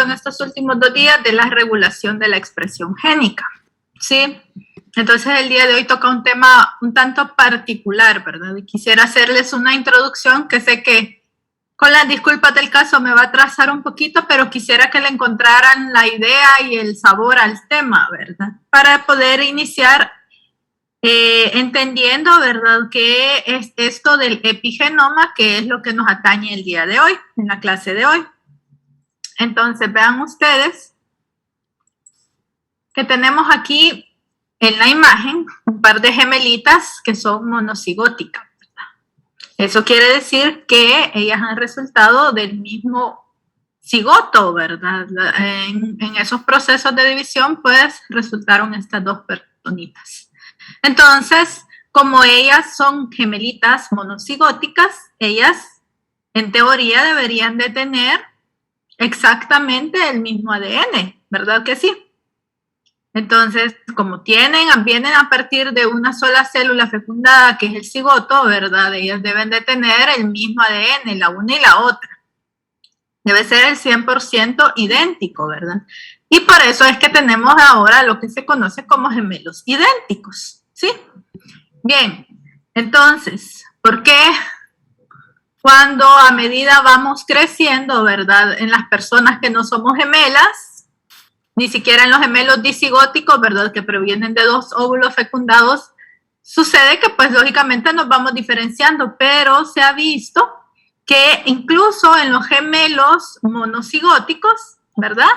en estos últimos 2 días de la regulación de la expresión génica, ¿sí? Entonces el día de hoy toca un tema un tanto particular, ¿verdad? Y quisiera hacerles una introducción que sé que con las disculpas del caso me va a atrasar un poquito, pero quisiera que le encontraran la idea y el sabor al tema, ¿verdad? Para poder iniciar entendiendo, ¿verdad?, qué es esto del epigenoma, que es lo que nos atañe el día de hoy, en la clase de hoy. Entonces, vean ustedes que tenemos aquí en la imagen un par de gemelitas que son monocigóticas, ¿verdad? Eso quiere decir que ellas han resultado del mismo cigoto, ¿verdad? En esos procesos de división, pues, resultaron estas dos personitas. Entonces, como ellas son gemelitas monocigóticas, ellas en teoría deberían de tener exactamente el mismo ADN, ¿verdad que sí? Entonces, como vienen a partir de una sola célula fecundada, que es el cigoto, ¿verdad? Ellas deben de tener el mismo ADN, la una y la otra. Debe ser el 100% idéntico, ¿verdad? Y por eso es que tenemos ahora lo que se conoce como gemelos idénticos. ¿Sí? Bien, entonces, ¿por qué cuando a medida vamos creciendo, ¿verdad? En las personas que no somos gemelas, ni siquiera en los gemelos disigóticos, ¿verdad? Que provienen de 2 óvulos fecundados, sucede que pues lógicamente nos vamos diferenciando, pero se ha visto que incluso en los gemelos monocigóticos, ¿verdad?,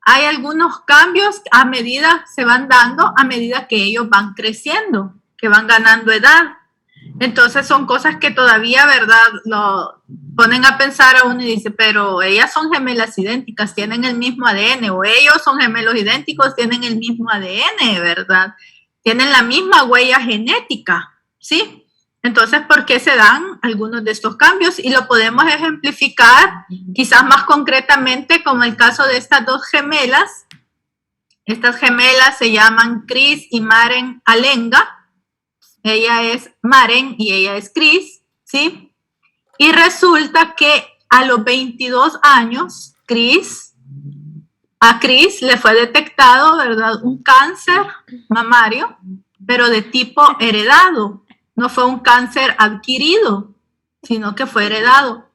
hay algunos cambios a medida, se van dando a medida que ellos van creciendo, que van ganando edad. Entonces son cosas que todavía, ¿verdad?, lo ponen a pensar a uno y dice, pero ellas son gemelas idénticas, tienen el mismo ADN, o ellos son gemelos idénticos, tienen el mismo ADN, ¿verdad? Tienen la misma huella genética, ¿sí? Entonces, ¿por qué se dan algunos de estos cambios? Y lo podemos ejemplificar quizás más concretamente como el caso de estas dos gemelas. Estas gemelas se llaman Chris y Maren Alenga. Ella es Maren y ella es Chris, ¿sí? Y resulta que a los 22 años, a Chris le fue detectado, ¿verdad?, un cáncer mamario, pero de tipo heredado. No fue un cáncer adquirido, sino que fue heredado.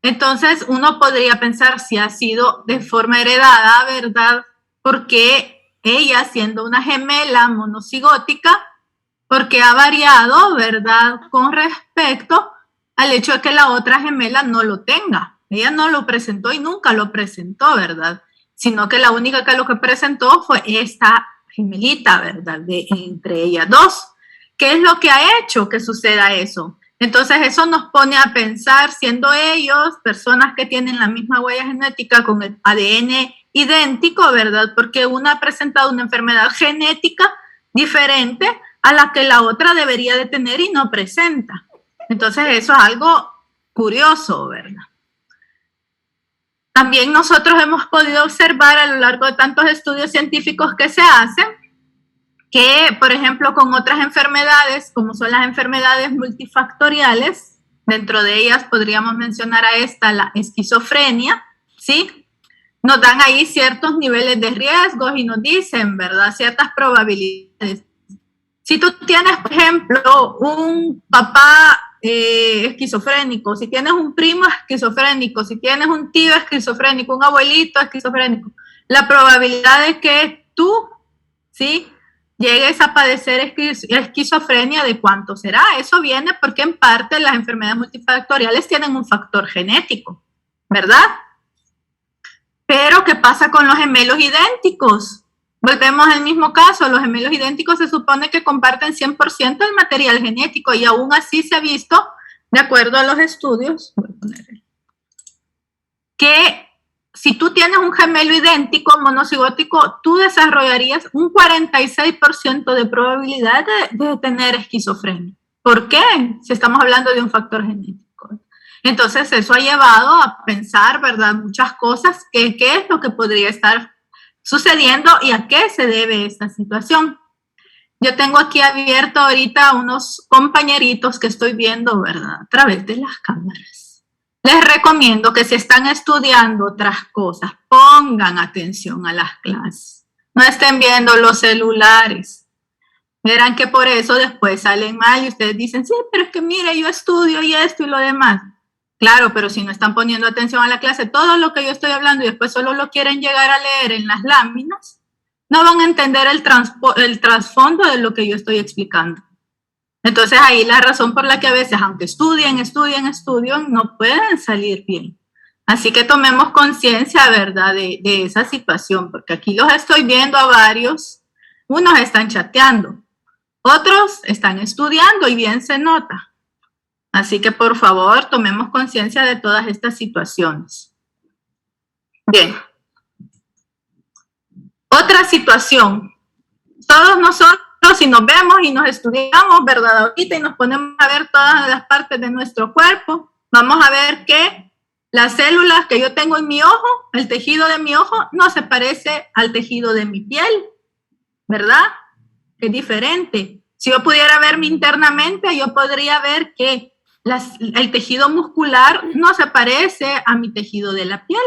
Entonces, uno podría pensar si ha sido de forma heredada, ¿verdad? Porque ella, siendo una gemela monocigótica, porque ha variado, ¿verdad?, con respecto al hecho de que la otra gemela no lo tenga. Ella no lo presentó y nunca lo presentó, ¿verdad? Sino que la única que lo que presentó fue esta gemelita, ¿verdad?, de entre ellas dos. ¿Qué es lo que ha hecho que suceda eso? Entonces eso nos pone a pensar, siendo ellos personas que tienen la misma huella genética con el ADN idéntico, ¿verdad? Porque una ha presentado una enfermedad genética diferente a la que la otra debería de tener y no presenta. Entonces eso es algo curioso, ¿verdad? También nosotros hemos podido observar a lo largo de tantos estudios científicos que se hacen, que, por ejemplo, con otras enfermedades, como son las enfermedades multifactoriales, dentro de ellas podríamos mencionar a esta, la esquizofrenia, ¿sí? Nos dan ahí ciertos niveles de riesgos y nos dicen, ¿verdad?, ciertas probabilidades. Si tú tienes, por ejemplo, un papá esquizofrénico, si tienes un primo esquizofrénico, si tienes un tío esquizofrénico, un abuelito esquizofrénico, la probabilidad de que tú, ¿sí?, llegues a padecer esquizofrenia, ¿de cuánto será? Eso viene porque en parte las enfermedades multifactoriales tienen un factor genético, ¿verdad? Pero, ¿qué pasa con los gemelos idénticos? Volvemos al mismo caso, los gemelos idénticos se supone que comparten 100% el material genético y aún así se ha visto, de acuerdo a los estudios, voy a poner que si tú tienes un gemelo idéntico monocigótico, tú desarrollarías un 46% de probabilidad de tener esquizofrenia. ¿Por qué? Si estamos hablando de un factor genético. Entonces, eso ha llevado a pensar, ¿verdad?, muchas cosas, qué es lo que podría estar sucediendo y a qué se debe esta situación. Yo tengo aquí abierto ahorita unos compañeritos que estoy viendo, ¿verdad?, a través de las cámaras. Les recomiendo que si están estudiando otras cosas, pongan atención a las clases. No estén viendo los celulares. Verán que por eso después salen mal y ustedes dicen, sí, pero es que mire, yo estudio y esto y lo demás. Claro, pero si no están poniendo atención a la clase, todo lo que yo estoy hablando y después solo lo quieren llegar a leer en las láminas, no van a entender el trasfondo de lo que yo estoy explicando. Entonces ahí la razón por la que a veces, aunque estudien, no pueden salir bien. Así que tomemos conciencia, ¿verdad?, de esa situación, porque aquí los estoy viendo a varios, unos están chateando, otros están estudiando y bien se nota. Así que por favor, tomemos conciencia de todas estas situaciones. Bien. Otra situación. Todos nosotros, si nos vemos y nos estudiamos, ¿verdad?, ahorita y nos ponemos a ver todas las partes de nuestro cuerpo, vamos a ver que las células que yo tengo en mi ojo, el tejido de mi ojo, no se parece al tejido de mi piel, ¿verdad? Es diferente. Si yo pudiera verme internamente, yo podría ver que el tejido muscular no se parece a mi tejido de la piel.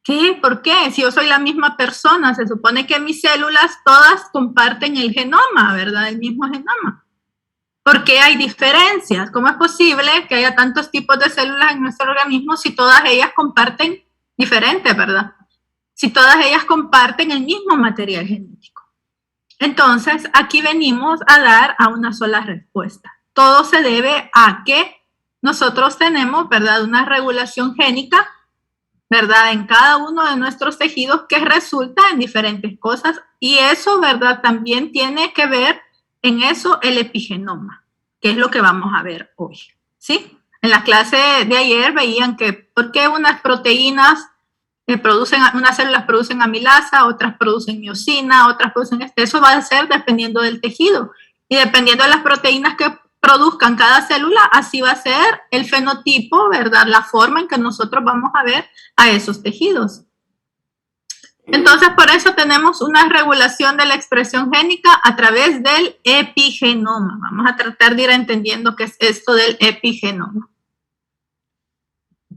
¿Qué? ¿Por qué? Si yo soy la misma persona, se supone que mis células todas comparten el genoma, ¿verdad? El mismo genoma. ¿Por qué hay diferencias? ¿Cómo es posible que haya tantos tipos de células en nuestro organismo si todas ellas comparten diferente, ¿verdad? Si todas ellas comparten el mismo material genético. Entonces, aquí venimos a dar a una sola respuesta. Todo se debe a que nosotros tenemos, ¿verdad?, una regulación génica, ¿verdad?, en cada uno de nuestros tejidos que resulta en diferentes cosas, y eso, ¿verdad?, también tiene que ver en eso el epigenoma, que es lo que vamos a ver hoy, ¿sí? En la clase de ayer veían que por qué unas proteínas unas células producen amilasa, otras producen miosina, otras producen eso va a ser dependiendo del tejido, y dependiendo de las proteínas que produzcan cada célula, así va a ser el fenotipo, ¿verdad?, la forma en que nosotros vamos a ver a esos tejidos. Entonces, por eso tenemos una regulación de la expresión génica a través del epigenoma. Vamos a tratar de ir entendiendo qué es esto del epigenoma.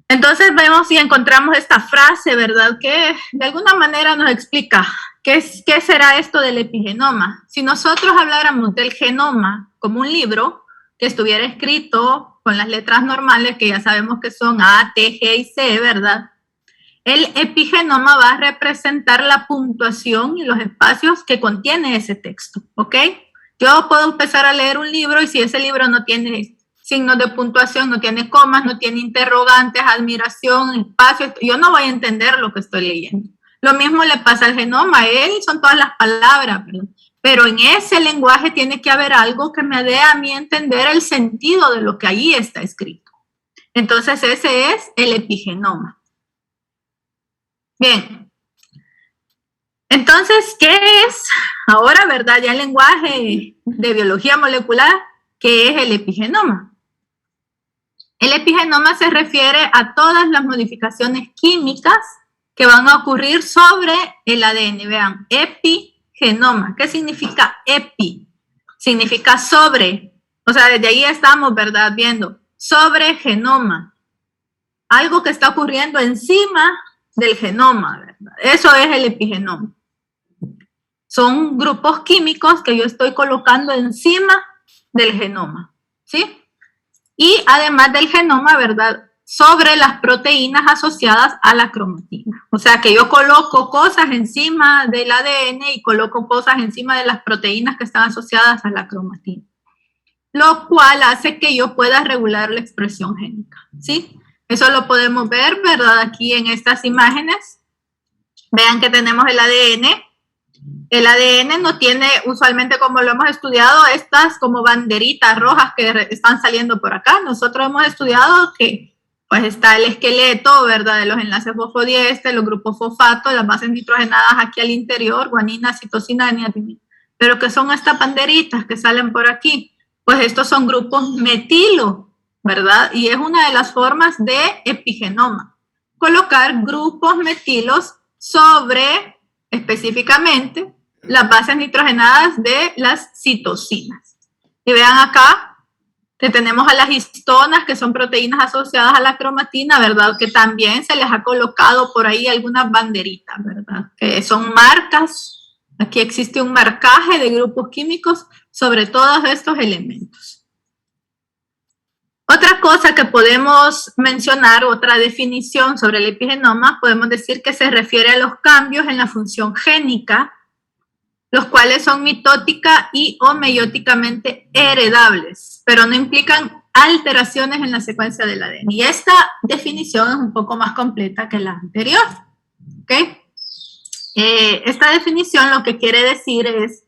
Entonces, vemos y encontramos esta frase, ¿verdad?, que de alguna manera nos explica qué será esto del epigenoma. Si nosotros habláramos del genoma como un libro que estuviera escrito con las letras normales, que ya sabemos que son A, T, G y C, ¿verdad?, el epigenoma va a representar la puntuación y los espacios que contiene ese texto, ¿ok? Yo puedo empezar a leer un libro y si ese libro no tiene signos de puntuación, no tiene comas, no tiene interrogantes, admiración, espacio, yo no voy a entender lo que estoy leyendo. Lo mismo le pasa al genoma, él son todas las palabras, ¿verdad?, pero en ese lenguaje tiene que haber algo que me dé a mí entender el sentido de lo que allí está escrito. Entonces ese es el epigenoma. Bien, entonces, ¿qué es ahora, verdad, ya el lenguaje de biología molecular? ¿Qué es el epigenoma? El epigenoma se refiere a todas las modificaciones químicas que van a ocurrir sobre el ADN. Vean, epigenoma. ¿Qué significa epi? Significa sobre. O sea, desde ahí estamos, ¿verdad?, viendo sobre genoma. Algo que está ocurriendo encima del genoma, ¿verdad? Eso es el epigenoma. Son grupos químicos que yo estoy colocando encima del genoma, ¿sí? Y además del genoma, ¿verdad?, sobre las proteínas asociadas a la cromatina. O sea que yo coloco cosas encima del ADN y coloco cosas encima de las proteínas que están asociadas a la cromatina, lo cual hace que yo pueda regular la expresión génica, ¿sí? Eso lo podemos ver, ¿verdad?, aquí en estas imágenes. Vean que tenemos el ADN. El ADN no tiene, usualmente como lo hemos estudiado, estas como banderitas rojas que están saliendo por acá. Nosotros hemos estudiado que pues está el esqueleto, ¿verdad?, de los enlaces fosfodiéster, los grupos fosfato, las bases nitrogenadas aquí al interior, guanina, citosina, niacinamida. Pero ¿qué son estas banderitas que salen por aquí? Pues estos son grupos metilo, ¿verdad? Y es una de las formas de epigenoma. Colocar grupos metilos sobre, específicamente, las bases nitrogenadas de las citosinas. Y vean acá, Que tenemos a las histonas, que son proteínas asociadas a la cromatina, ¿verdad? Que también se les ha colocado por ahí algunas banderitas, ¿verdad? Que son marcas. Aquí existe un marcaje de grupos químicos sobre todos estos elementos. Otra cosa que podemos mencionar, otra definición sobre el epigenoma, podemos decir que se refiere a los cambios en la función génica, los cuales son mitótica y o meióticamente heredables, pero no implican alteraciones en la secuencia del ADN. Y esta definición es un poco más completa que la anterior. ¿Okay? Esta definición lo que quiere decir es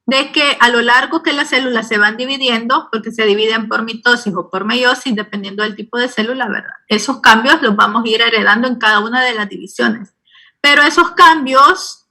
de que a lo largo que las células se van dividiendo, porque se dividen por mitosis o por meiosis, dependiendo del tipo de célula, ¿verdad? Esos cambios los vamos a ir heredando en cada una de las divisiones. Pero esos cambios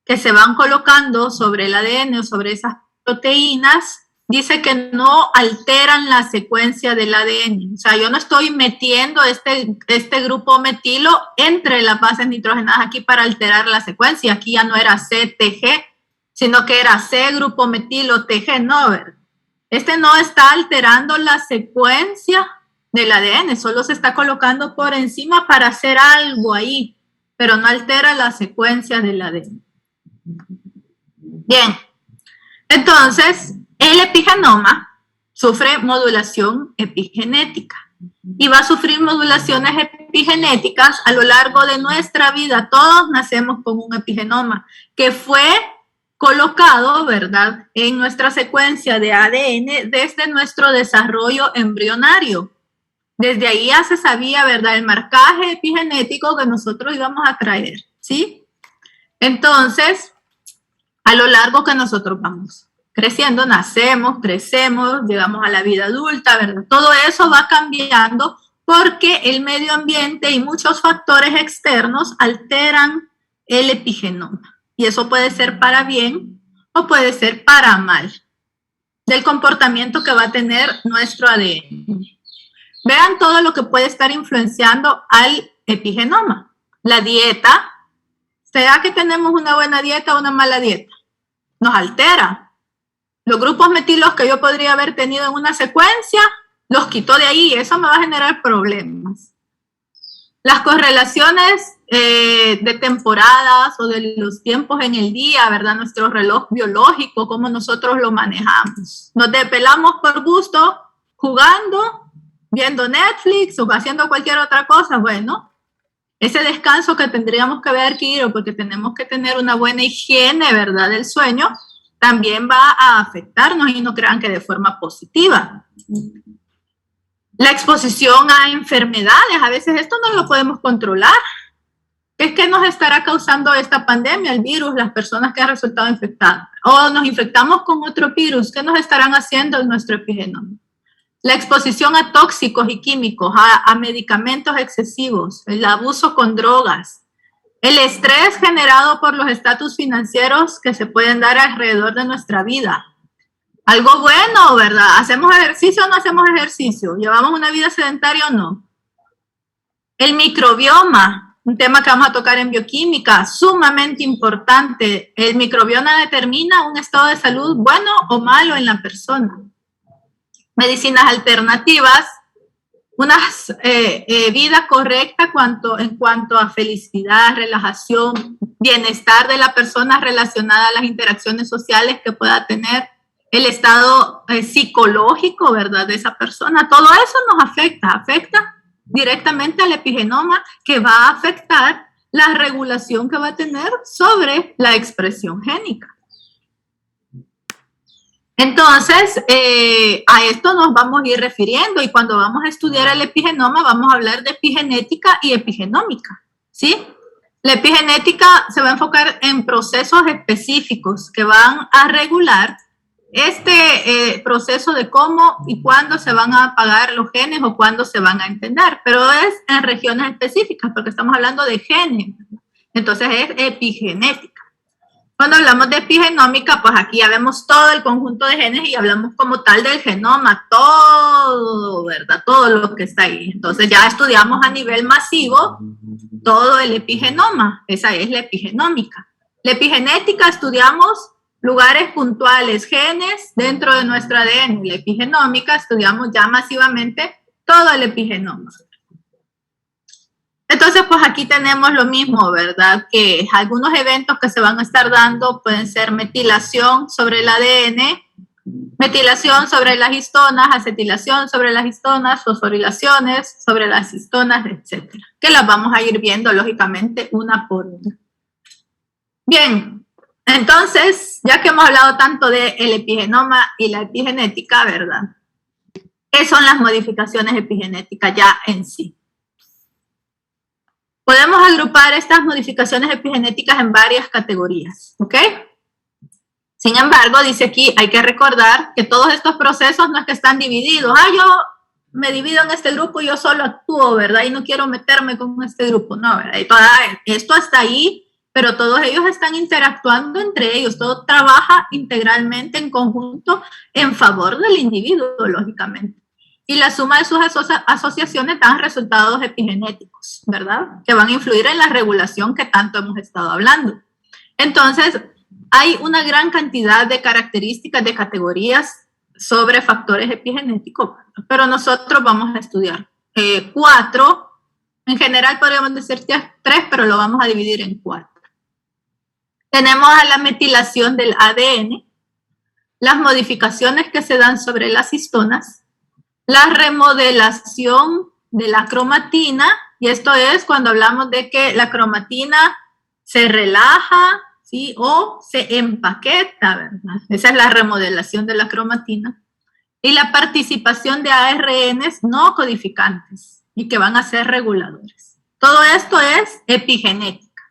que se van colocando sobre el ADN o sobre esas proteínas, dice que no alteran la secuencia del ADN. O sea, yo no estoy metiendo este grupo metilo entre las bases nitrogenadas aquí para alterar la secuencia. Aquí ya no era CTG, sino que era C grupo metilo TG, no, ¿verdad? Este no está alterando la secuencia del ADN, solo se está colocando por encima para hacer algo ahí, pero no altera la secuencia del ADN. Bien, entonces el epigenoma sufre modulación epigenética y va a sufrir modulaciones epigenéticas a lo largo de nuestra vida. Todos nacemos con un epigenoma que fue colocado, ¿verdad?, en nuestra secuencia de ADN desde nuestro desarrollo embrionario. Desde ahí ya se sabía, ¿verdad?, el marcaje epigenético que nosotros íbamos a traer, ¿sí? Entonces, a lo largo que nosotros vamos creciendo, nacemos, crecemos, llegamos a la vida adulta, ¿verdad? Todo eso va cambiando porque el medio ambiente y muchos factores externos alteran el epigenoma. Y eso puede ser para bien o puede ser para mal, del comportamiento que va a tener nuestro ADN. Vean todo lo que puede estar influenciando al epigenoma. La dieta, ¿será que tenemos una buena dieta o una mala dieta? Nos altera. Los grupos metilos que yo podría haber tenido en una secuencia, los quito de ahí, eso me va a generar problemas. Las correlaciones de temporadas o de los tiempos en el día, ¿verdad? Nuestro reloj biológico, cómo nosotros lo manejamos. Nos desvelamos por gusto, jugando, viendo Netflix o haciendo cualquier otra cosa. Bueno, ese descanso que tendríamos que haber adquirido porque tenemos que tener una buena higiene, ¿verdad?, del sueño, también va a afectarnos y no crean que de forma positiva. La exposición a enfermedades, a veces esto no lo podemos controlar. ¿Qué nos estará causando esta pandemia, el virus, las personas que han resultado infectadas? O nos infectamos con otro virus, ¿qué nos estarán haciendo en nuestro epigenoma? La exposición a tóxicos y químicos, a medicamentos excesivos, el abuso con drogas, el estrés generado por los estatus financieros que se pueden dar alrededor de nuestra vida. Algo bueno, ¿verdad? ¿Hacemos ejercicio o no hacemos ejercicio? ¿Llevamos una vida sedentaria o no? El microbioma, un tema que vamos a tocar en bioquímica, sumamente importante. El microbioma determina un estado de salud bueno o malo en la persona. Medicinas alternativas, una vida correcta en cuanto a felicidad, relajación, bienestar de la persona relacionada a las interacciones sociales que pueda tener, el estado psicológico, ¿verdad?, de esa persona. Todo eso nos afecta directamente al epigenoma, que va a afectar la regulación que va a tener sobre la expresión génica. Entonces, a esto nos vamos a ir refiriendo y cuando vamos a estudiar el epigenoma vamos a hablar de epigenética y epigenómica, ¿sí? La epigenética se va a enfocar en procesos específicos que van a regular este proceso de cómo y cuándo se van a apagar los genes o cuándo se van a entender, pero es en regiones específicas porque estamos hablando de genes, entonces es epigenética. Cuando hablamos de epigenómica, pues aquí ya vemos todo el conjunto de genes y hablamos como tal del genoma, todo, ¿verdad? Todo lo que está ahí. Entonces ya estudiamos a nivel masivo todo el epigenoma, esa es la epigenómica. La epigenética estudiamos lugares puntuales, genes dentro de nuestro ADN. La epigenómica, estudiamos ya masivamente todo el epigenoma. Entonces, pues aquí tenemos lo mismo, ¿verdad? Que algunos eventos que se van a estar dando pueden ser metilación sobre el ADN, metilación sobre las histonas, acetilación sobre las histonas, fosforilaciones sobre las histonas, etcétera, que las vamos a ir viendo lógicamente una por una. Bien, entonces, ya que hemos hablado tanto del epigenoma y la epigenética, ¿verdad? ¿Qué son las modificaciones epigenéticas ya en sí? Podemos agrupar estas modificaciones epigenéticas en varias categorías, ¿ok? Sin embargo, dice aquí, hay que recordar que todos estos procesos no es que están divididos. Yo me divido en este grupo y yo solo actúo, ¿verdad? Y no quiero meterme con este grupo, no, ¿verdad? Y esto está ahí, pero todos ellos están interactuando entre ellos. Todo trabaja integralmente en conjunto en favor del individuo, lógicamente. Y la suma de sus asociaciones dan resultados epigenéticos, ¿verdad? Que van a influir en la regulación que tanto hemos estado hablando. Entonces, hay una gran cantidad de características, de categorías sobre factores epigenéticos, pero nosotros vamos a estudiar 4. En general podríamos decir 3, pero lo vamos a dividir en 4. Tenemos a la metilación del ADN, las modificaciones que se dan sobre las histonas, la remodelación de la cromatina, y esto es cuando hablamos de que la cromatina se relaja, ¿sí? O se empaqueta, ¿verdad? Esa es la remodelación de la cromatina. Y la participación de ARNs no codificantes y que van a ser reguladores. Todo esto es epigenética.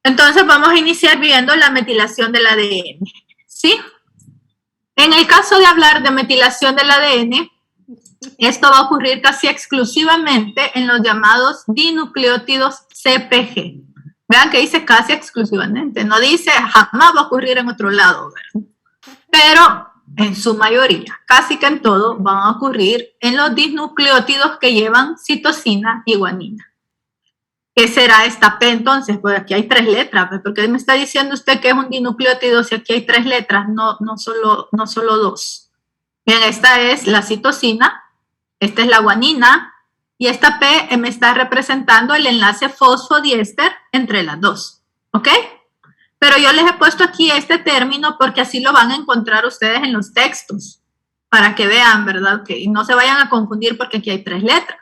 Entonces vamos a iniciar viendo la metilación del ADN, ¿sí? En el caso de hablar de metilación del ADN, esto va a ocurrir casi exclusivamente en los llamados dinucleótidos CpG. Vean que dice casi exclusivamente, no dice jamás va a ocurrir en otro lado, ¿verdad? Pero en su mayoría, casi que en todo, van a ocurrir en los disnucleótidos que llevan citosina y guanina. ¿Qué será esta P entonces? Pues aquí hay 3 letras, ¿por qué me está diciendo usted que es un dinucleótido si aquí hay 3 letras, no solo 2? Bien, esta es la citosina, esta es la guanina, y esta P me está representando el enlace fosfodiéster entre las dos, ¿ok? Pero yo les he puesto aquí este término porque así lo van a encontrar ustedes en los textos, para que vean, ¿verdad? Y no se vayan a confundir porque aquí hay 3 letras.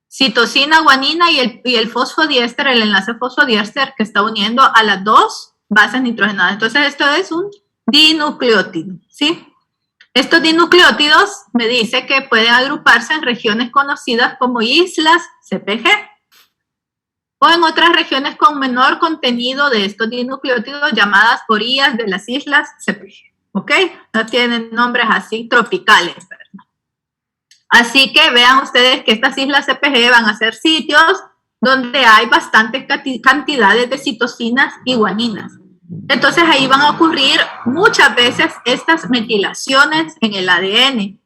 Citosina, guanina y el fosfodiéster, el enlace fosfodiéster que está uniendo a las 2 bases nitrogenadas. Entonces, esto es un dinucleótido, ¿sí? Estos dinucleótidos me dice que pueden agruparse en regiones conocidas como islas CpG o en otras regiones con menor contenido de estos dinucleótidos llamadas orillas de las islas CpG, ¿ok? No tienen nombres así tropicales, ¿verdad? Así que vean ustedes que estas islas CpG van a ser sitios donde hay bastantes cantidades de citosinas y guaninas. Entonces ahí van a ocurrir muchas veces estas metilaciones en el ADN.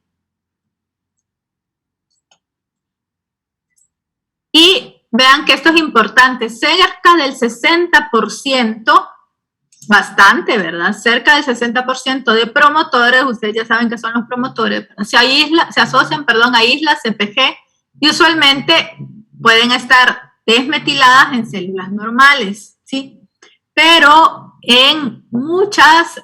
Y vean que esto es importante, cerca del 60%, bastante, ¿verdad? Cerca del 60% de promotores, ustedes ya saben que son los promotores, se asocian a islas CpG y usualmente pueden estar desmetiladas en células normales, ¿sí? Pero en muchos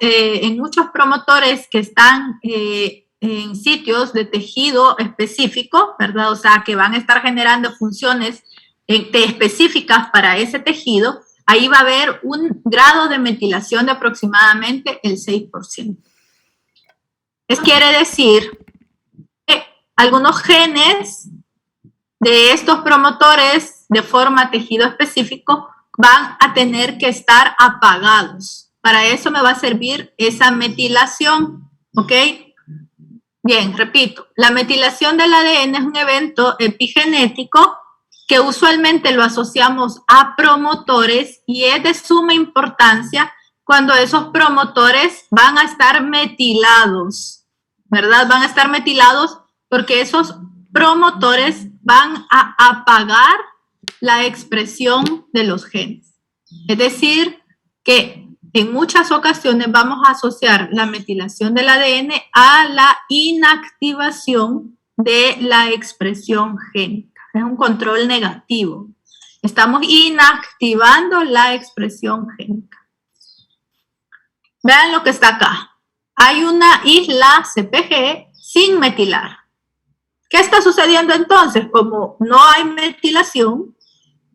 promotores que están en sitios de tejido específico, ¿verdad? O sea, que van a estar generando funciones específicas para ese tejido, ahí va a haber un grado de metilación de aproximadamente el 6%. Eso quiere decir que algunos genes de estos promotores de forma tejido específico van a tener que estar apagados. Para eso me va a servir esa metilación, ¿ok? Bien, repito, la metilación del ADN es un evento epigenético que usualmente lo asociamos a promotores y es de suma importancia cuando esos promotores van a estar metilados, ¿verdad? Van a estar metilados porque esos promotores van a apagar la expresión de los genes. Es decir, que en muchas ocasiones vamos a asociar la metilación del ADN a la inactivación de la expresión génica. Es un control negativo. Estamos inactivando la expresión génica. Vean lo que está acá. Hay una isla CpG sin metilar. ¿Qué está sucediendo entonces? Como no hay metilación,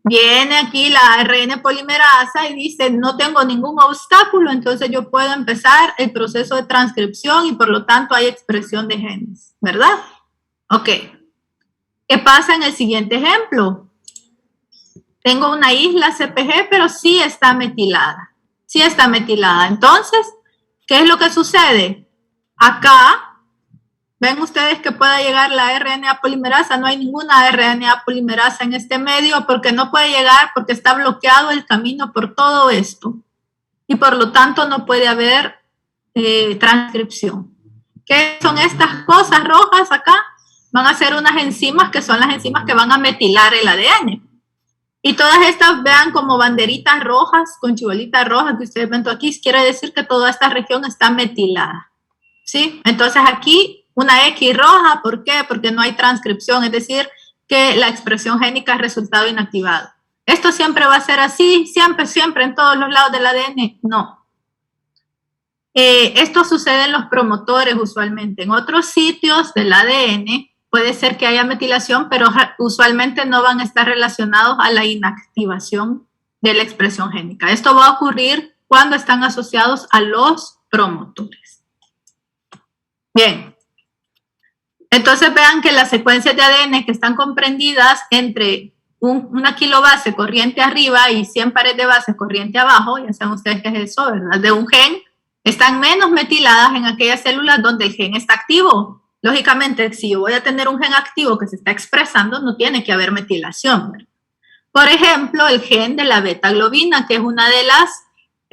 viene aquí la ARN polimerasa y dice, no tengo ningún obstáculo, entonces yo puedo empezar el proceso de transcripción y por lo tanto hay expresión de genes, ¿verdad? Ok. ¿Qué pasa en el siguiente ejemplo? Tengo una isla CpG, pero sí está metilada. Sí está metilada. Entonces, ¿qué es lo que sucede? Acá, ven ustedes que pueda llegar la RNA polimerasa. No hay ninguna RNA polimerasa en este medio porque no puede llegar porque está bloqueado el camino por todo esto. Y por lo tanto no puede haber transcripción. ¿Qué son estas cosas rojas acá? Van a ser unas enzimas que son las enzimas que van a metilar el ADN. Y todas estas, vean como banderitas rojas, con chibolitas rojas que ustedes ven aquí, quiere decir que toda esta región está metilada. ¿Sí? Entonces aquí una X roja, ¿por qué? Porque no hay transcripción, es decir, que la expresión génica es resultado inactivado. ¿Esto siempre va a ser así? ¿Siempre, siempre, en todos los lados del ADN? No. Esto sucede en los promotores usualmente. En otros sitios del ADN puede ser que haya metilación, pero usualmente no van a estar relacionados a la inactivación de la expresión génica. Esto va a ocurrir cuando están asociados a los promotores. Bien. Entonces vean que las secuencias de ADN que están comprendidas entre una kilobase corriente arriba y 100 pares de base corriente abajo, ya saben ustedes qué es eso, ¿verdad? De un gen, están menos metiladas en aquellas células donde el gen está activo. Lógicamente, si yo voy a tener un gen activo que se está expresando, no tiene que haber metilación, ¿verdad? Por ejemplo, el gen de la beta-globina, que es una de las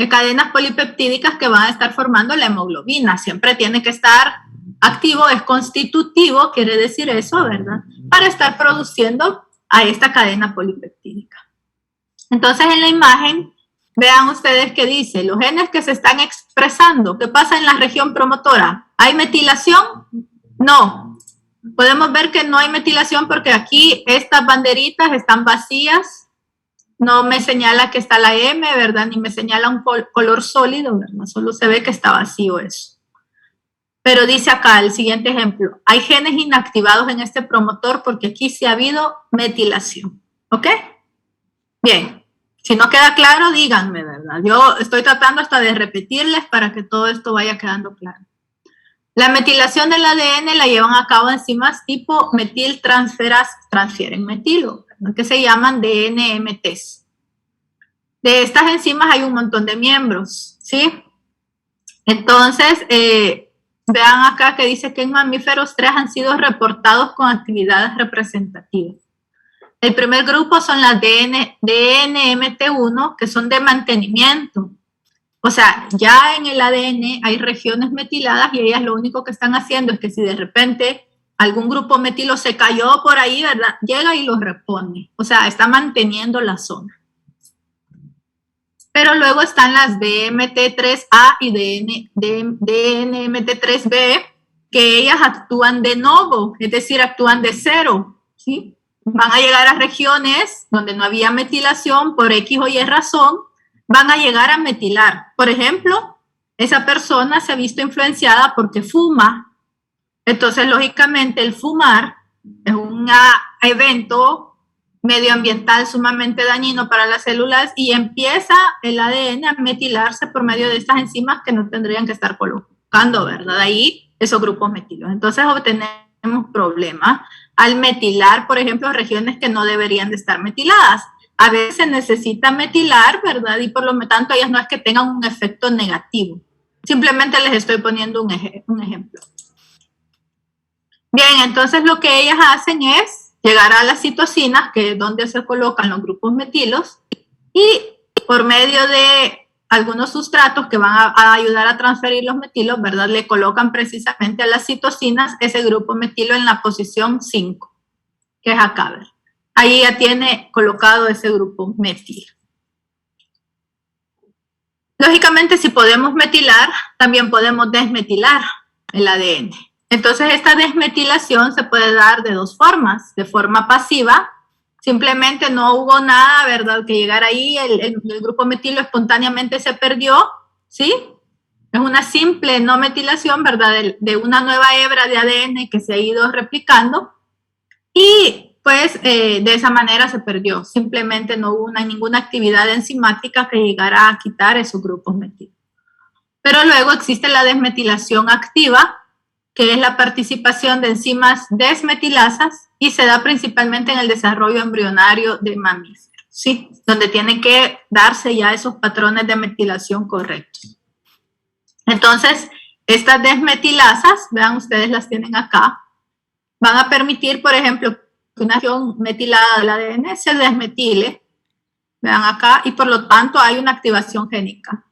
cadenas polipeptídicas que van a estar formando la hemoglobina. Siempre tiene que estar activo, es constitutivo, quiere decir eso, ¿verdad? Para estar produciendo a esta cadena polipeptídica. Entonces, en la imagen, vean ustedes que dice, los genes que se están expresando, ¿qué pasa en la región promotora? ¿Hay metilación? No. Podemos ver que no hay metilación porque aquí estas banderitas están vacías. No me señala que está la M, ¿verdad? Ni me señala un color sólido, ¿verdad? Solo se ve que está vacío eso. Pero dice acá el siguiente ejemplo. Hay genes inactivados en este promotor porque aquí sí ha habido metilación. ¿Ok? Bien. Si no queda claro, díganme, ¿verdad? Yo estoy tratando hasta de repetirles para que todo esto vaya quedando claro. La metilación del ADN la llevan a cabo enzimas tipo metiltransferas, transfieren metilo, ¿verdad? Que se llaman DNMTs. De estas enzimas hay un montón de miembros, ¿sí? Entonces, vean acá que dice que en mamíferos 3 han sido reportados con actividades representativas. El primer grupo son las DNMT1, que son de mantenimiento. O sea, ya en el ADN hay regiones metiladas y ellas lo único que están haciendo es que si de repente algún grupo metilo se cayó por ahí, ¿verdad? Llega y lo repone. O sea, está manteniendo la zona. Pero luego están las DMT3A y DNMT3B, que ellas actúan de novo, es decir, actúan de cero, ¿sí? Van a llegar a regiones donde no había metilación por X o Y razón, van a llegar a metilar. Por ejemplo, esa persona se ha visto influenciada porque fuma. Entonces, lógicamente, el fumar es un evento medioambiental sumamente dañino para las células y empieza el ADN a metilarse por medio de estas enzimas que no tendrían que estar colocando, ¿verdad? Ahí esos grupos metilos. Entonces obtenemos problemas al metilar, por ejemplo, regiones que no deberían de estar metiladas. A veces necesitan metilar, ¿verdad? Y por lo tanto ellas no es que tengan un efecto negativo. Simplemente les estoy poniendo un ejemplo. Bien, entonces lo que ellas hacen es llegar a las citocinas, que es donde se colocan los grupos metilos, y por medio de algunos sustratos que van a ayudar a transferir los metilos, ¿verdad? Le colocan precisamente a las citocinas ese grupo metilo en la posición 5, que es acá, ¿verdad? Ahí ya tiene colocado ese grupo metilo. Lógicamente, si podemos metilar, también podemos desmetilar el ADN. Entonces, esta desmetilación se puede dar de dos formas. De forma pasiva, simplemente no hubo nada, ¿verdad? Que llegara ahí, el grupo metilo espontáneamente se perdió, ¿sí? Es una simple no metilación, ¿verdad? De una nueva hebra de ADN que se ha ido replicando y pues de esa manera se perdió. Simplemente no hubo ninguna actividad enzimática que llegara a quitar esos grupos metilos. Pero luego existe la desmetilación activa, que es la participación de enzimas desmetilasas y se da principalmente en el desarrollo embrionario de mamíferos, ¿sí? Donde tienen que darse ya esos patrones de metilación correctos. Entonces, estas desmetilasas, vean ustedes las tienen acá, van a permitir, por ejemplo, que una acción metilada del ADN se desmetile, vean acá, y por lo tanto hay una activación génica.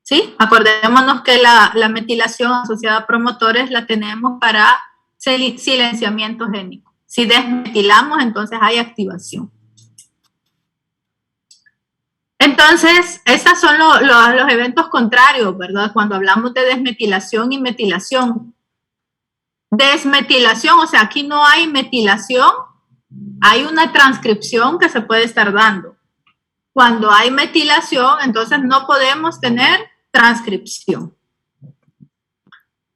¿Sí? Acordémonos que la metilación asociada a promotores la tenemos para silenciamiento génico. Si desmetilamos, entonces hay activación. Entonces, esos son los eventos contrarios, ¿verdad? Cuando hablamos de desmetilación y metilación. Desmetilación, o sea, aquí no hay metilación, hay una transcripción que se puede estar dando. Cuando hay metilación, entonces no podemos tener transcripción.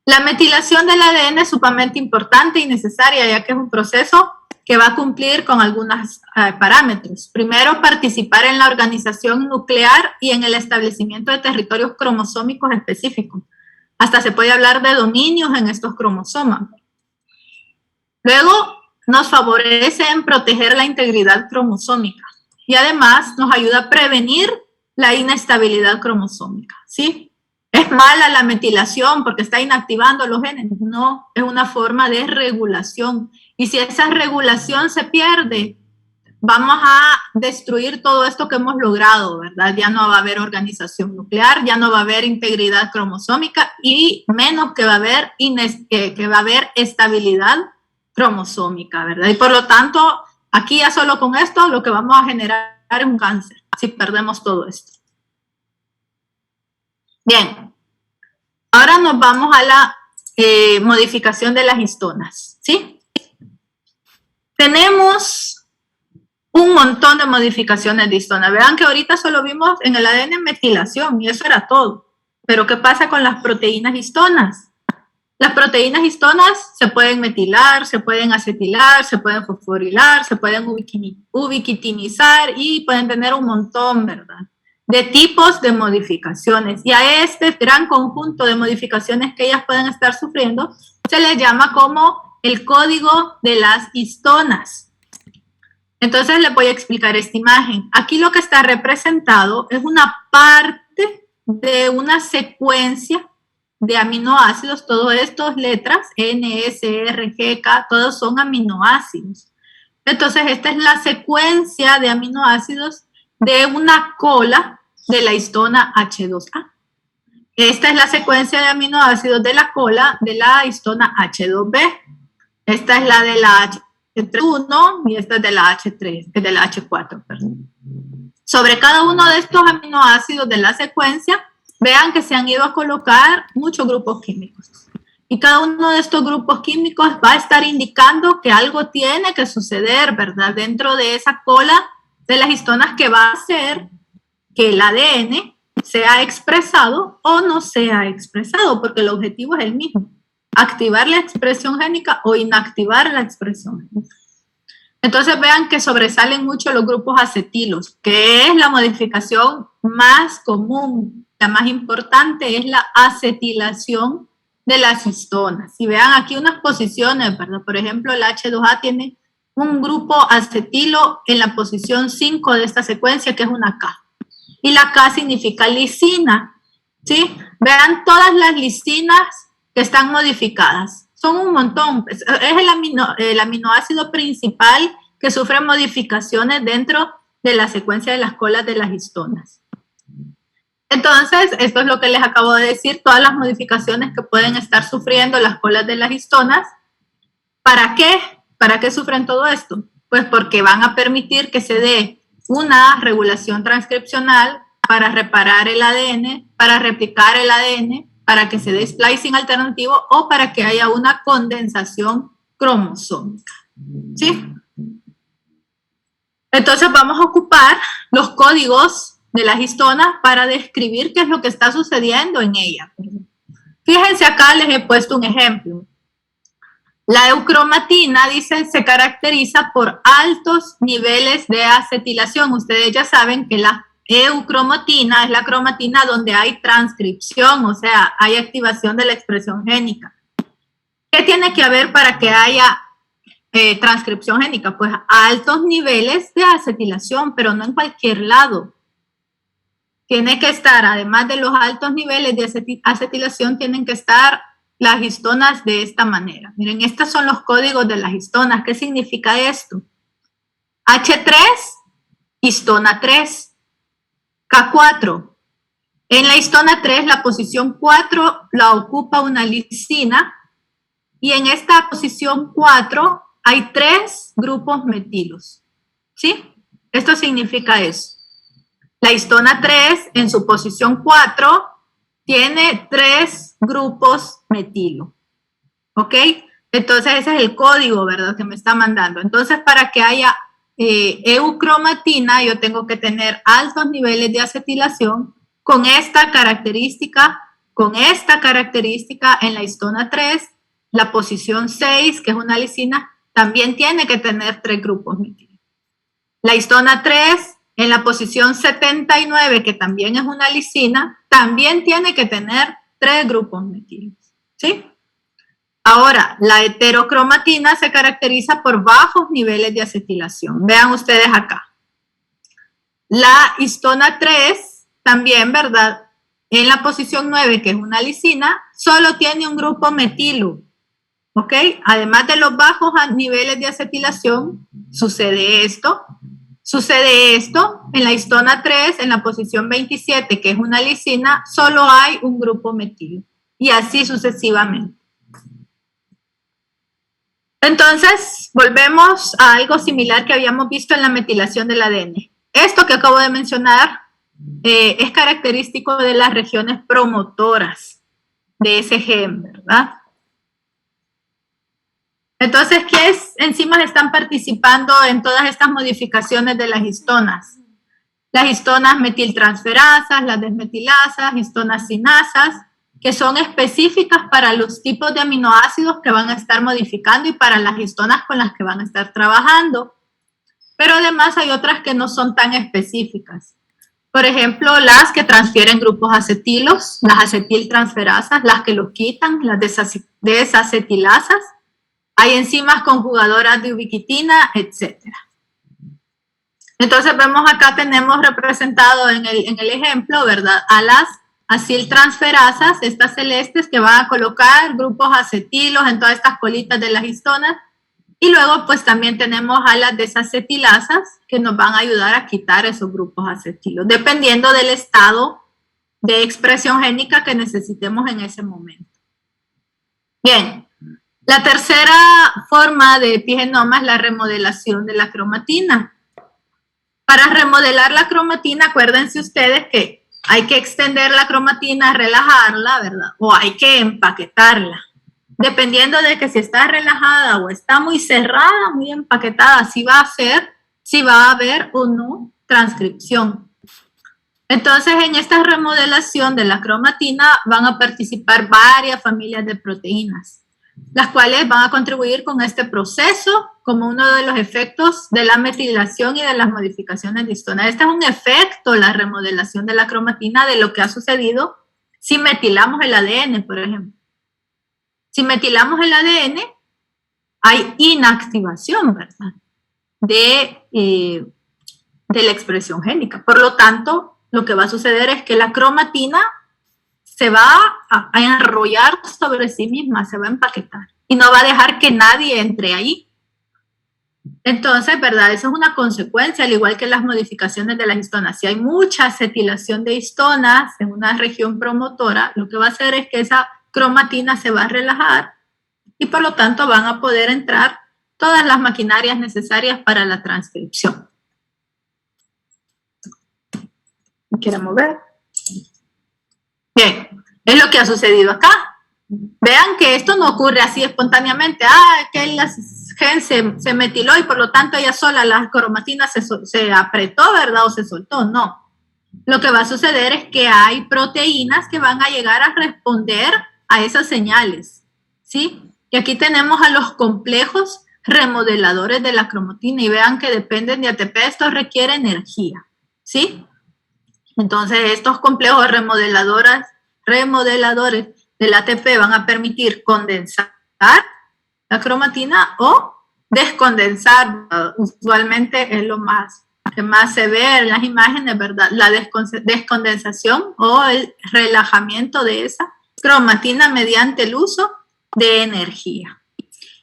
La metilación del ADN es sumamente importante y necesaria, ya que es un proceso que va a cumplir con algunos parámetros. Primero, participar en la organización nuclear y en el establecimiento de territorios cromosómicos específicos. Hasta se puede hablar de dominios en estos cromosomas. Luego, nos favorece en proteger la integridad cromosómica y además nos ayuda a prevenir la inestabilidad cromosómica, ¿sí? ¿Es mala la metilación porque está inactivando los genes? No, es una forma de regulación. Y si esa regulación se pierde, vamos a destruir todo esto que hemos logrado, ¿verdad? Ya no va a haber organización nuclear, ya no va a haber integridad cromosómica y menos que va a haber estabilidad cromosómica, ¿verdad? Y por lo tanto, aquí ya solo con esto lo que vamos a generar es un cáncer, si perdemos todo esto. Bien, ahora nos vamos a la modificación de las histonas, ¿sí? Tenemos un montón de modificaciones de histonas. Vean que ahorita solo vimos en el ADN metilación y eso era todo. Pero ¿qué pasa con las proteínas histonas? Las proteínas histonas se pueden metilar, se pueden acetilar, se pueden fosforilar, se pueden ubiquitinizar y pueden tener un montón, ¿verdad?, de tipos de modificaciones. Y a este gran conjunto de modificaciones que ellas pueden estar sufriendo se les llama como el código de las histonas. Entonces les voy a explicar esta imagen. Aquí lo que está representado es una parte de una secuencia de aminoácidos. Todas estas letras, N, S, R, G, K, todos son aminoácidos. Entonces esta es la secuencia de aminoácidos de una cola de la histona H2A. Esta es la secuencia de aminoácidos de la cola de la histona H2B. Esta es la de la H1 y esta es de la H3, de la H4, perdón. Sobre cada uno de estos aminoácidos de la secuencia, vean que se han ido a colocar muchos grupos químicos. Y cada uno de estos grupos químicos va a estar indicando que algo tiene que suceder, ¿verdad?, dentro de esa cola de las histonas que va a hacer que el ADN sea expresado o no sea expresado, porque el objetivo es el mismo, activar la expresión génica o inactivar la expresión génica. Entonces vean que sobresalen mucho los grupos acetilos, que es la modificación más común, la más importante es la acetilación de las histonas. Y vean aquí unas posiciones, ¿verdad? Por ejemplo, el H2A tiene un grupo acetilo en la posición 5 de esta secuencia, que es una K. Y la K significa lisina, ¿sí? Vean todas las lisinas que están modificadas. Son un montón. Es el aminoácido principal que sufre modificaciones dentro de la secuencia de las colas de las histonas. Entonces, esto es lo que les acabo de decir, todas las modificaciones que pueden estar sufriendo las colas de las histonas. ¿Para qué? ¿Para qué sufren todo esto? Pues porque van a permitir que se dé una regulación transcripcional para reparar el ADN, para replicar el ADN, para que se dé splicing alternativo o para que haya una condensación cromosómica. ¿Sí? Entonces vamos a ocupar los códigos de las histonas para describir qué es lo que está sucediendo en ella. Fíjense acá, les he puesto un ejemplo. La eucromatina, dice, se caracteriza por altos niveles de acetilación. Ustedes ya saben que la eucromatina es la cromatina donde hay transcripción, o sea, hay activación de la expresión génica. ¿Qué tiene que haber para que haya transcripción génica? Pues altos niveles de acetilación, pero no en cualquier lado. Tiene que estar, además de los altos niveles de acetilación, tienen que estar las histonas de esta manera. Miren, estos son los códigos de las histonas. ¿Qué significa esto? H3, histona 3. K4. En la histona 3, la posición 4 la ocupa una lisina y en esta posición 4 hay 3 grupos metilos. ¿Sí? Esto significa eso. La histona 3 en su posición 4 tiene 3 grupos metilo. ¿Ok? Entonces ese es el código, ¿verdad? Que me está mandando. Entonces para que haya eucromatina yo tengo que tener altos niveles de acetilación con esta característica en la histona 3. La posición 6, que es una lisina, también tiene que tener 3 grupos metilo. La histona 3 en la posición 79, que también es una lisina, también tiene que tener 3 grupos metilos. ¿Sí? Ahora, la heterocromatina se caracteriza por bajos niveles de acetilación. Vean ustedes acá. La histona 3 también, ¿verdad? En la posición 9, que es una lisina, solo tiene un grupo metilo. ¿Ok? Además de los bajos niveles de acetilación, sucede esto en la histona 3, en la posición 27, que es una lisina, solo hay un grupo metilo. Y así sucesivamente. Entonces, volvemos a algo similar que habíamos visto en la metilación del ADN. Esto que acabo de mencionar es característico de las regiones promotoras de ese gen, ¿verdad? Entonces, ¿qué enzimas están participando en todas estas modificaciones de las histonas? Las histonas metiltransferasas, las desmetilasas, histonas sinasas, que son específicas para los tipos de aminoácidos que van a estar modificando y para las histonas con las que van a estar trabajando. Pero además hay otras que no son tan específicas. Por ejemplo, las que transfieren grupos acetilos, las acetiltransferasas, las que los quitan, las desacetilasas. Hay enzimas conjugadoras de ubiquitina, etc. Entonces vemos acá, tenemos representado en el ejemplo, ¿verdad? A las aciltransferasas, estas celestes que van a colocar grupos acetilos en todas estas colitas de las histonas. Y luego pues también tenemos a las desacetilasas que nos van a ayudar a quitar esos grupos acetilos, dependiendo del estado de expresión génica que necesitemos en ese momento. Bien. La tercera forma de epigenoma es la remodelación de la cromatina. Para remodelar la cromatina, acuérdense ustedes que hay que extender la cromatina, relajarla, ¿verdad? O hay que empaquetarla. Dependiendo de que si está relajada o está muy cerrada, muy empaquetada, si va a haber o no transcripción. Entonces, en esta remodelación de la cromatina van a participar varias familias de proteínas, las cuales van a contribuir con este proceso como uno de los efectos de la metilación y de las modificaciones de histona. Este es un efecto, la remodelación de la cromatina, de lo que ha sucedido si metilamos el ADN, por ejemplo. Si metilamos el ADN, hay inactivación, ¿verdad? De la expresión génica. Por lo tanto, lo que va a suceder es que la cromatina se va a enrollar sobre sí misma, se va a empaquetar y no va a dejar que nadie entre ahí. Entonces, ¿verdad? Eso es una consecuencia, al igual que las modificaciones de las histonas. Si hay mucha acetilación de histonas en una región promotora, lo que va a hacer es que esa cromatina se va a relajar y por lo tanto van a poder entrar todas las maquinarias necesarias para la transcripción. ¿Me quiere mover? Bien, es lo que ha sucedido acá. Vean que esto no ocurre así espontáneamente. Que el gen se metiló y por lo tanto ella sola, la cromatina se apretó, ¿verdad? O se soltó. No. Lo que va a suceder es que hay proteínas que van a llegar a responder a esas señales, ¿sí? Y aquí tenemos a los complejos remodeladores de la cromatina y vean que dependen de ATP, esto requiere energía, ¿sí? Entonces estos complejos remodeladores del ATP van a permitir condensar la cromatina o descondensar. Usualmente es lo que más se ve en las imágenes, ¿verdad? La descondensación o el relajamiento de esa cromatina mediante el uso de energía.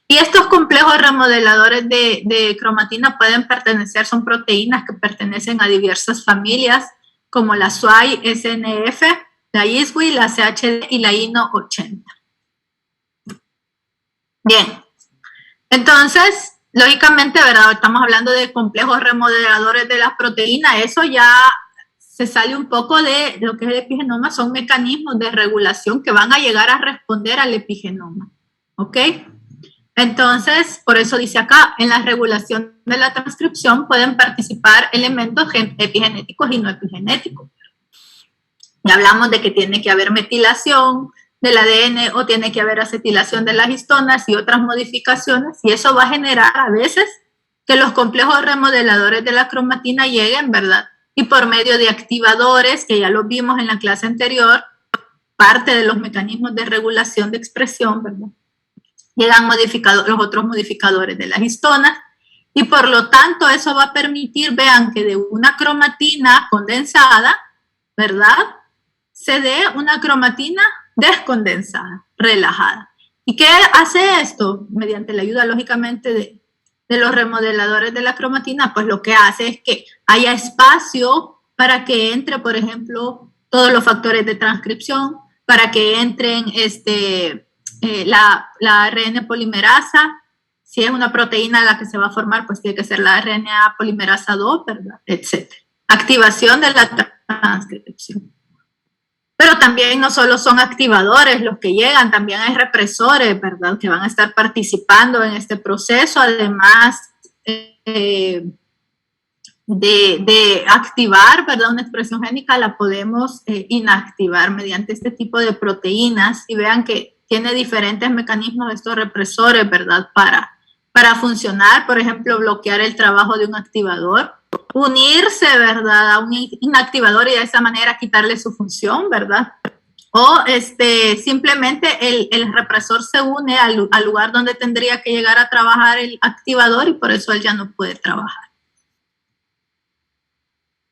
Y estos complejos remodeladores de cromatina pueden pertenecer, son proteínas que pertenecen a diversas familias, como la SWI, SNF, la ISWI, la CHD y la INO 80. Bien, entonces, lógicamente, ¿verdad? Estamos hablando de complejos remodeladores de las proteínas, eso ya se sale un poco de lo que es el epigenoma, son mecanismos de regulación que van a llegar a responder al epigenoma, ¿ok? Entonces, por eso dice acá, en la regulación de la transcripción pueden participar elementos epigenéticos y no epigenéticos. Ya hablamos de que tiene que haber metilación del ADN o tiene que haber acetilación de las histonas y otras modificaciones, y eso va a generar a veces que los complejos remodeladores de la cromatina lleguen, ¿verdad? Y por medio de activadores, que ya lo vimos en la clase anterior, parte de los mecanismos de regulación de expresión, ¿verdad? Llegan los otros modificadores de las histonas, y por lo tanto eso va a permitir, vean, que de una cromatina condensada, ¿verdad?, se dé una cromatina descondensada, relajada. ¿Y qué hace esto? Mediante la ayuda, lógicamente, de los remodeladores de la cromatina, pues lo que hace es que haya espacio para que entre, por ejemplo, todos los factores de transcripción, para que entren la ARN polimerasa. Si es una proteína la que se va a formar, pues tiene que ser la RNA polimerasa 2, ¿verdad? Etcétera. Activación de la transcripción. Pero también no solo son activadores los que llegan, también hay represores, ¿verdad?, que van a estar participando en este proceso, además de activar, ¿verdad?, una expresión génica, la podemos inactivar mediante este tipo de proteínas, y vean que tiene diferentes mecanismos estos represores, ¿verdad?, para funcionar, por ejemplo, bloquear el trabajo de un activador, unirse, ¿verdad?, a un inactivador y de esa manera quitarle su función, ¿verdad? O simplemente el represor se une al lugar donde tendría que llegar a trabajar el activador y por eso él ya no puede trabajar.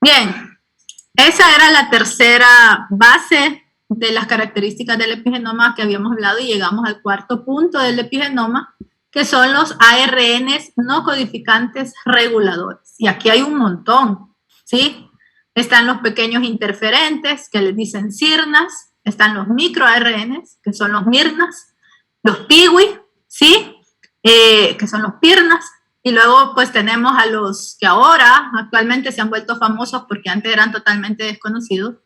Bien, esa era la tercera base de las características del epigenoma que habíamos hablado, y llegamos al cuarto punto del epigenoma, que son los ARNs no codificantes reguladores. Y aquí hay un montón, ¿sí? Están los pequeños interferentes, que les dicen sirnas, están los microARNs, que son los mirnas, los piwi, ¿sí? Que son los pirnas, y luego pues tenemos a los que ahora actualmente se han vuelto famosos porque antes eran totalmente desconocidos.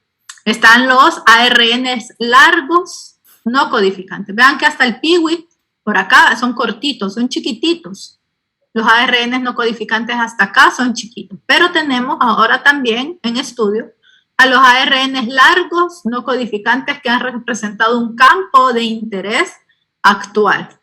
Están los ARNs largos no codificantes. Vean que hasta el piwi por acá son cortitos, son chiquititos. Los ARNs no codificantes hasta acá son chiquitos. Pero tenemos ahora también en estudio a los ARNs largos no codificantes que han representado un campo de interés actual.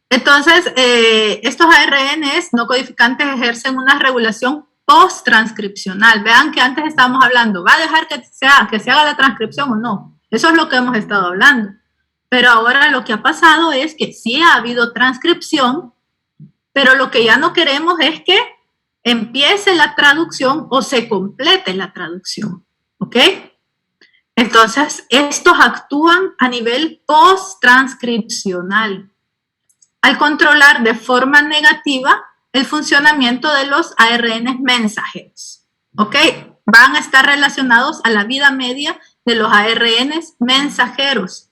Entonces, estos ARNs no codificantes ejercen una regulación post-transcripcional. Vean que antes estábamos hablando, ¿va a dejar que se haga la transcripción o no? Eso es lo que hemos estado hablando. Pero ahora lo que ha pasado es que sí ha habido transcripción, pero lo que ya no queremos es que empiece la traducción o se complete la traducción, ¿ok? Entonces, estos actúan a nivel post-transcripcional, al controlar de forma negativa el funcionamiento de los ARNs mensajeros, ¿ok? Van a estar relacionados a la vida media de los ARNs mensajeros.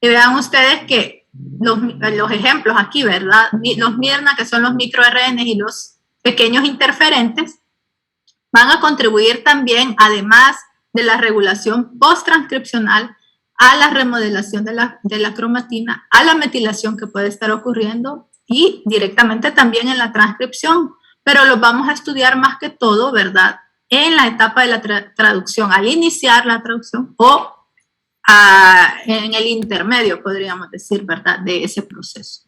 Y vean ustedes que los ejemplos aquí, ¿verdad? Los mirna, que son los microRNs, y los pequeños interferentes, van a contribuir también, además de la regulación post-transcripcional, a la remodelación de la cromatina, a la metilación que puede estar ocurriendo y directamente también en la transcripción, pero los vamos a estudiar más que todo, ¿verdad?, en la etapa de la traducción, al iniciar la traducción o en el intermedio, podríamos decir, ¿verdad?, de ese proceso.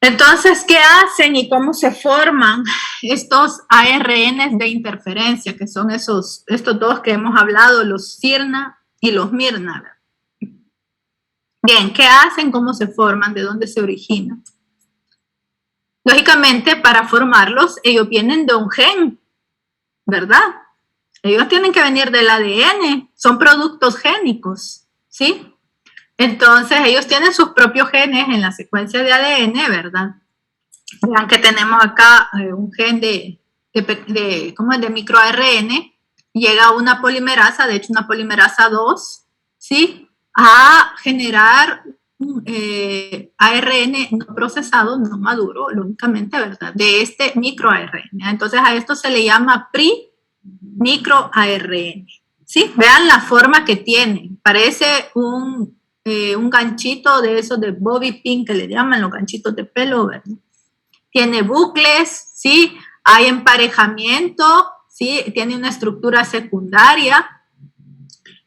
Entonces, ¿qué hacen y cómo se forman estos ARNs de interferencia, que son estos dos que hemos hablado, los sirna y los mirna? Bien, ¿qué hacen? ¿Cómo se forman? ¿De dónde se originan? Lógicamente, para formarlos, ellos vienen de un gen, ¿verdad? Ellos tienen que venir del ADN, son productos génicos, ¿sí? Entonces, ellos tienen sus propios genes en la secuencia de ADN, ¿verdad? Vean que tenemos acá un gen de microARN, llega a una polimerasa, de hecho una polimerasa 2, ¿sí?, a generar ARN no procesado, no maduro, lógicamente, ¿verdad?, de este microARN. Entonces, a esto se le llama microARN, ¿sí? Vean la forma que tiene, parece un ganchito de esos de bobby pin que le llaman los ganchitos de pelo, ¿verdad? Tiene bucles, ¿sí? Hay emparejamiento, ¿sí? Tiene una estructura secundaria.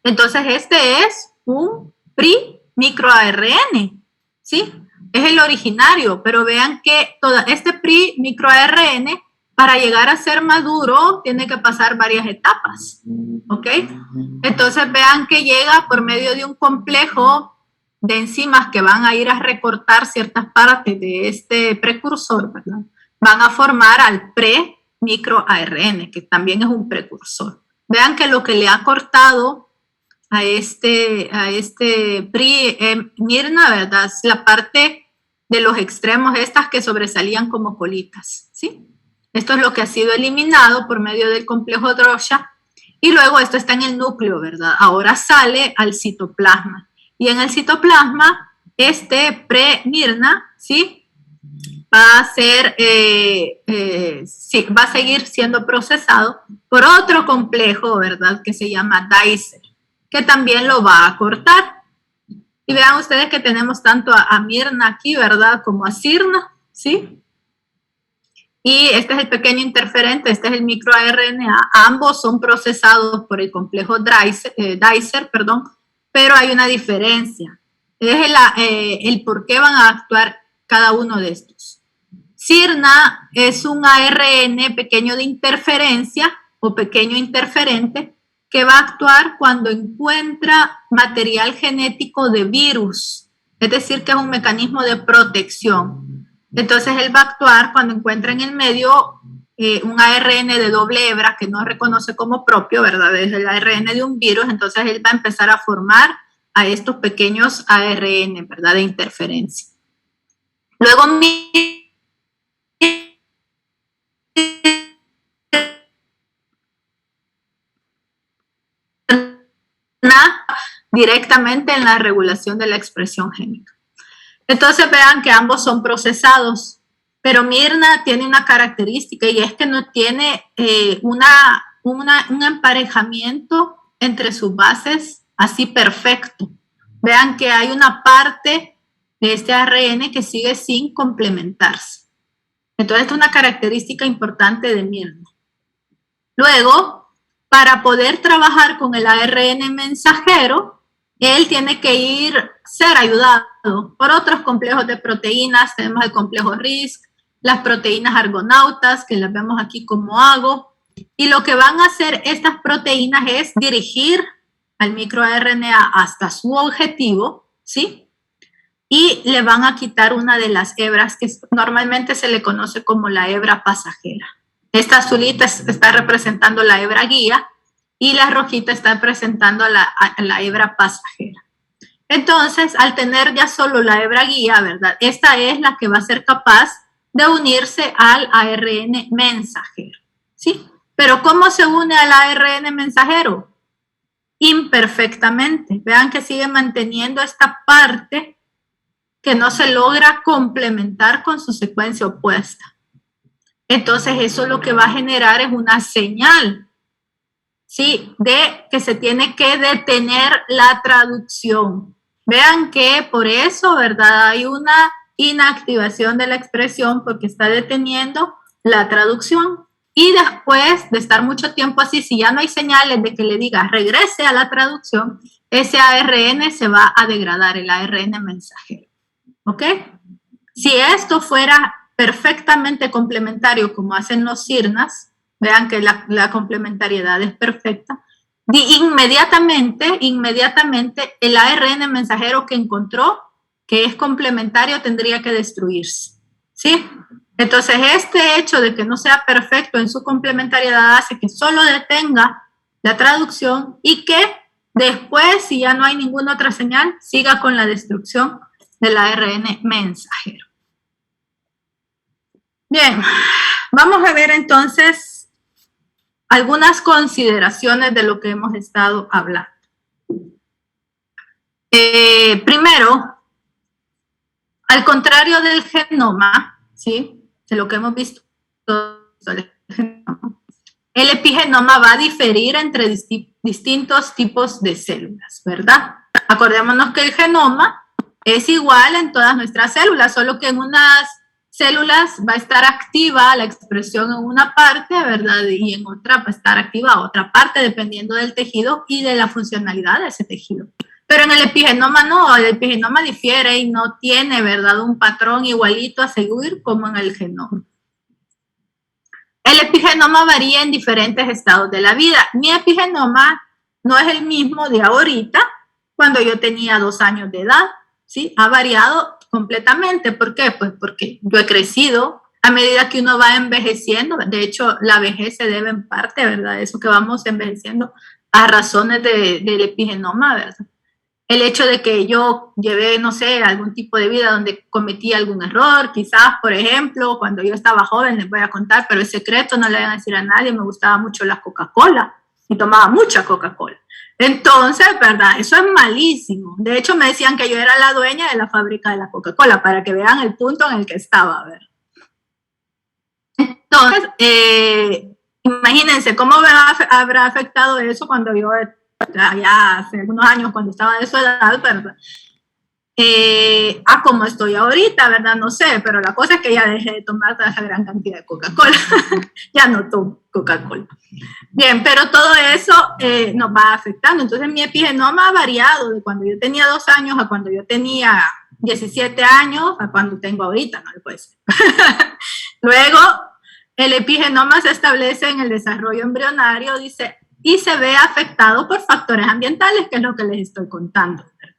Entonces, este es un microARN, ¿sí? Es el originario, pero vean que este microARN, para llegar a ser maduro, tiene que pasar varias etapas, ¿ok? Entonces, vean que llega por medio de un complejo de enzimas que van a ir a recortar ciertas partes de este precursor, ¿verdad? Van a formar al pre-microARN, que también es un precursor. Vean que lo que le ha cortado a este mirna, ¿verdad?, es la parte de los extremos, estas que sobresalían como colitas, ¿sí? Esto es lo que ha sido eliminado por medio del complejo Drosha, y luego esto está en el núcleo, ¿verdad? Ahora sale al citoplasma. Y en el citoplasma, este pre-mirna, ¿sí?, va a seguir siendo procesado por otro complejo, ¿verdad?, que se llama Dicer, que también lo va a cortar. Y vean ustedes que tenemos tanto a mirna aquí, ¿verdad?, como a sirna, ¿sí? Y este es el pequeño interferente, este es el microRNA. Ambos son procesados por el complejo Dicer, pero hay una diferencia. Es el por qué van a actuar cada uno de estos. Sirna es un ARN pequeño de interferencia o pequeño interferente que va a actuar cuando encuentra material genético de virus, es decir, que es un mecanismo de protección. Entonces, él va a actuar cuando encuentra en el medio un ARN de doble hebra que no reconoce como propio, ¿verdad? Es el ARN de un virus, entonces él va a empezar a formar a estos pequeños ARN, ¿verdad?, de interferencia. Luego, directamente en la regulación de la expresión génica. Entonces vean que ambos son procesados, pero mirna tiene una característica y es que no tiene un emparejamiento entre sus bases así perfecto. Vean que hay una parte de este ARN que sigue sin complementarse. Entonces, esta es una característica importante de mirna. Luego, para poder trabajar con el ARN mensajero, él tiene que ser ayudado por otros complejos de proteínas. Tenemos el complejo RISC, las proteínas argonautas, que las vemos aquí como hago. Y lo que van a hacer estas proteínas es dirigir al microRNA hasta su objetivo, ¿sí? Y le van a quitar una de las hebras que normalmente se le conoce como la hebra pasajera. Esta azulita está representando la hebra guía y la rojita está representando a la hebra pasajera. Entonces, al tener ya solo la hebra guía, ¿verdad?, esta es la que va a ser capaz de unirse al ARN mensajero, ¿sí? Pero ¿cómo se une al ARN mensajero? Imperfectamente. Vean que sigue manteniendo esta parte que no se logra complementar con su secuencia opuesta. entonces eso lo que va a generar es una señal, ¿sí? De que se tiene que detener la traducción. Vean que por eso, ¿verdad? Hay una inactivación de la expresión porque está deteniendo la traducción. Y después de estar mucho tiempo así, si ya no hay señales de que le diga regrese a la traducción, ese ARN se va a degradar, el ARN mensajero. ¿Ok? Si esto fuera perfectamente complementario, como hacen los SIRNAS, vean que la complementariedad es perfecta, inmediatamente el ARN mensajero que encontró, que es complementario, tendría que destruirse. ¿Sí? Entonces, este hecho de que no sea perfecto en su complementariedad hace que solo detenga la traducción y que después, si ya no hay ninguna otra señal, siga con la destrucción del ARN mensajero. Bien, vamos a ver entonces algunas consideraciones de lo que hemos estado hablando. Primero, al contrario del genoma, ¿sí? De lo que hemos visto, el epigenoma va a diferir entre distintos tipos de células, ¿verdad? Acordémonos que el genoma es igual en todas nuestras células, solo que en unas células va a estar activa la expresión en una parte, ¿verdad? Y en otra va a estar activa otra parte, dependiendo del tejido y de la funcionalidad de ese tejido. Pero en el epigenoma no, el epigenoma difiere y no tiene, ¿verdad?, un patrón igualito a seguir como en el genoma. El epigenoma varía en diferentes estados de la vida. Mi epigenoma no es el mismo de ahorita, cuando yo tenía 2 años de edad, ¿sí? Ha variado completamente. ¿Por qué? Pues porque yo he crecido a medida que uno va envejeciendo. De hecho, la vejez se debe en parte, ¿verdad? Eso que vamos envejeciendo a razones del epigenoma, ¿verdad? El hecho de que yo llevé, no sé, algún tipo de vida donde cometí algún error, quizás, por ejemplo, cuando yo estaba joven, les voy a contar, pero es secreto, no le voy a decir a nadie, me gustaba mucho la Coca-Cola y tomaba mucha Coca-Cola. Entonces, ¿verdad? Eso es malísimo. De hecho, me decían que yo era la dueña de la fábrica de la Coca-Cola, para que vean el punto en el que estaba, ¿verdad? Entonces, imagínense cómo me habrá afectado eso cuando yo ya hace algunos años, cuando estaba de su edad, ¿verdad? A como estoy ahorita, ¿verdad? No sé, pero la cosa es que ya dejé de tomar toda esa gran cantidad de Coca-Cola. Ya no tomo Coca-Cola. Bien, pero todo eso nos va afectando. Entonces, mi epigenoma ha variado de cuando yo tenía 2 años a cuando yo tenía 17 años a cuando tengo ahorita, ¿no? Pues. Luego, el epigenoma se establece en el desarrollo embrionario, dice, y se ve afectado por factores ambientales, que es lo que les estoy contando, ¿verdad?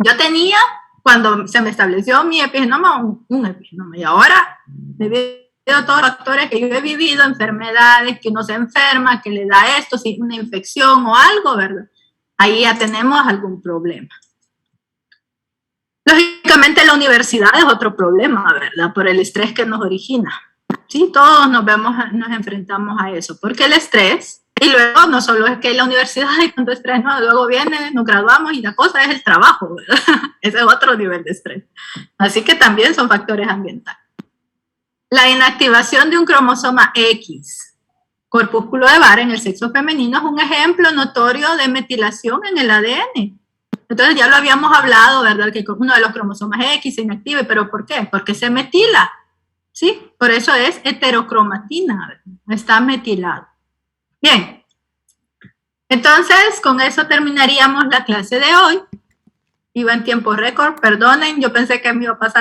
Yo tenía, cuando se me estableció mi epigenoma, un epigenoma, y ahora, debido a todos los factores que yo he vivido, enfermedades, que uno se enferma, que le da esto, si una infección o algo, ¿verdad? Ahí ya tenemos algún problema. Lógicamente la universidad es otro problema, ¿verdad? Por el estrés que nos origina. Sí, todos nos enfrentamos a eso, porque el estrés, y luego no solo es que la universidad hay tanto estrés, no, luego viene, nos graduamos y la cosa es el trabajo, ¿verdad? Ese es otro nivel de estrés. Así que también son factores ambientales. La inactivación de un cromosoma X, corpúsculo de Barr en el sexo femenino, es un ejemplo notorio de metilación en el ADN. Entonces ya lo habíamos hablado, ¿verdad? Que uno de los cromosomas X se inactive, ¿pero por qué? Porque se metila. ¿Sí? Por eso es heterocromatina, está metilado. Bien, entonces con eso terminaríamos la clase de hoy. Iba en tiempo récord, perdonen, yo pensé que me iba a pasar